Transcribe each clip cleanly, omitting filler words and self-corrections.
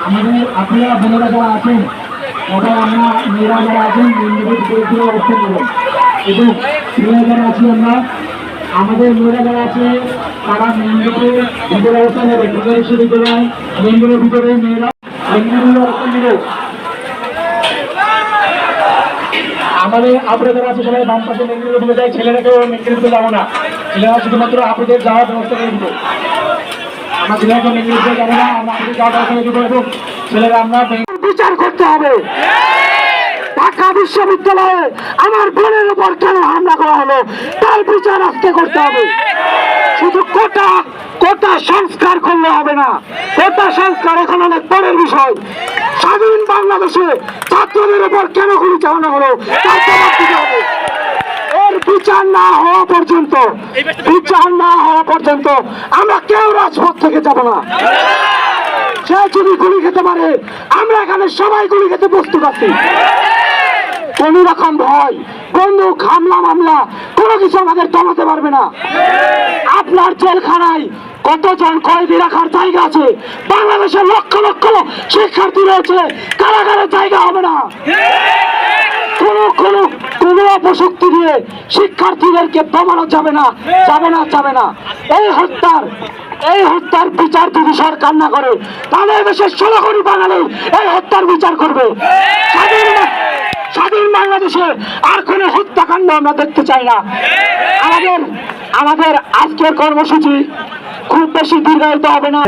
আমাদের আপনারা বোনেরা যারা আছেন তখন আমরা মেয়েরা যারা আছেন অবস্থান করবেন এবং মেয়েরা যারা আছি আমরা আমাদের মেয়েরা যারা আছে তারা মেনগেটের ভিতরে অবস্থান নেবে বিশ্ববিদ্যালয় মেনগেটের ভিতরে মেয়েরা অবস্থান নেবে। আমাদের আপনারা যারা আছে সবাই বাম পাশে মেনগেটের ভিতরে যায়, ছেলেরাকেও মেনগেটের ভিতরে যাবো না, ছেলেরা শুধুমাত্র আপনাদের যাওয়ার ব্যবস্থা করে দিব। আমরা ছেলেরাকে মেনগেটের ভিতরে যাবো না, আমরা আপনাদের যাওয়ার ব্যবস্থা করে দিব এবং ছেলেরা আমরা বিচার করতে হবে। ঢাকা বিশ্ববিদ্যালয়ে আমার বোনের উপর কেন হামলা করা হলো তার বিচার আজকে করতে হবে। শুধু কোটা সংস্কার করলে হবে না, কোটা সংস্কার এখন অনেক পরের বিষয়। স্বাধীন বাংলাদেশে ছাত্রদের উপর কেন গুলি চালানো হলো তার জবাব দিতে হবে। এর বিচার না হওয়া পর্যন্ত আমরা কেউ রাজপথ থেকে যাব না। সে যদি গুলি খেতে পারে আমরা এখানে সবাই গুলি খেতে প্রস্তুত আছি। কোন রকম ভয়, বন্দুক, হামলা মামলা কোনো কিছু আমাদের দমাতে পারবে না। আপনার জেলখানায় কতজন কয়েদি রাখার জায়গা আছে? বাংলাদেশের লক্ষ লক্ষ শিক্ষার্থী রয়েছে, কারাগারের জায়গা হবে না। কোন অপশক্তি দিয়ে শিক্ষার্থীদেরকে দমানো যাবে না। এই হত্যার বিচার যদি সরকার না করে তাহলে দেশের 16 কোটি বাঙালি এই হত্যার বিচার করবে। স্বাধীন বাংলাদেশে আর কোন হত্যাকাণ্ড আমরা দেখতে চাই না। আমাদের আজকের কর্মসূচি খুব বেশি দীর্ঘায়িত হবে না।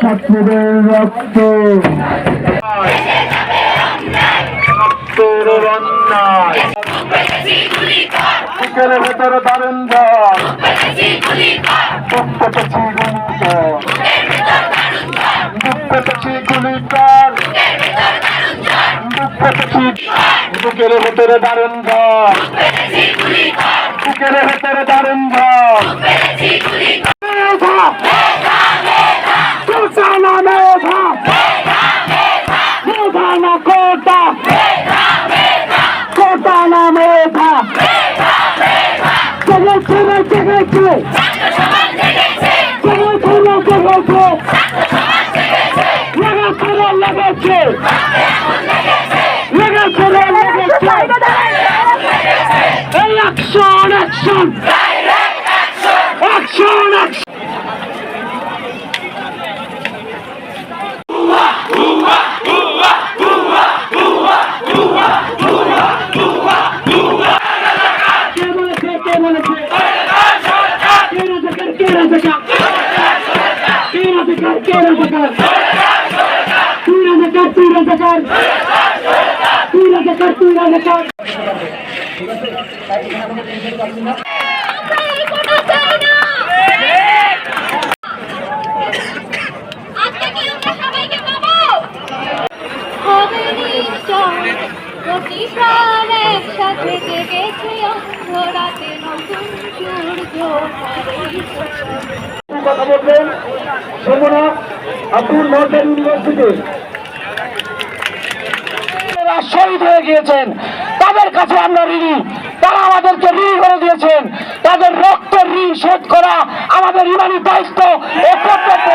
ছাত্রীদের রক্ত বুকের ভেতরে দারুণ বুকের ভেতরে দারুণ কথা বলবেন যমুনা আব্দুল মহসিন ইউনিভার্সিটি শহীদ হয়ে গিয়েছেন, তাদের কাছে আমরা ঋণী। তারা আমাদেরকে ঋণী করে দিয়েছেন, তাদের রক্তের ঋণ শোধ করা আমাদের ইমানি দায়িত্ব ও কর্তব্য।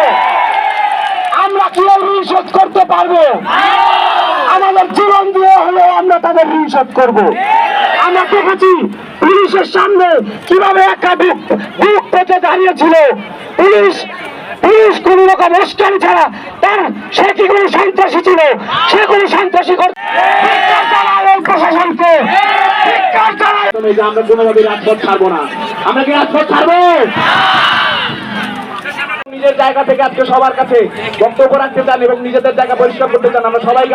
আমরা কি ঋণ শোধ করতে পারবো? আমাদের জীবন দিয়ে হলেও আমরা তাদের ঋণ শোধ করবো। আমরা দেখেছি পুলিশের সামনে কিভাবে একটা বুক পেতে দাঁড়িয়েছিল। পুলিশ কোন রকম উস্কানি ছাড়া সে কি কোনো সন্ত্রাসী ছিল? সে কোনো সন্ত্রাসী প্রশাসনকে আমরা কোনোভাবে রাজপথ ছাড়বো না। আমরা কি রাজপথ ছাড়বো? নিজের জায়গা থেকে আজকে সবার কাছে বক্তব্য রাখতে চান এবং নিজেদের জায়গা পরিষ্কার করতে চান। আমরা সবাই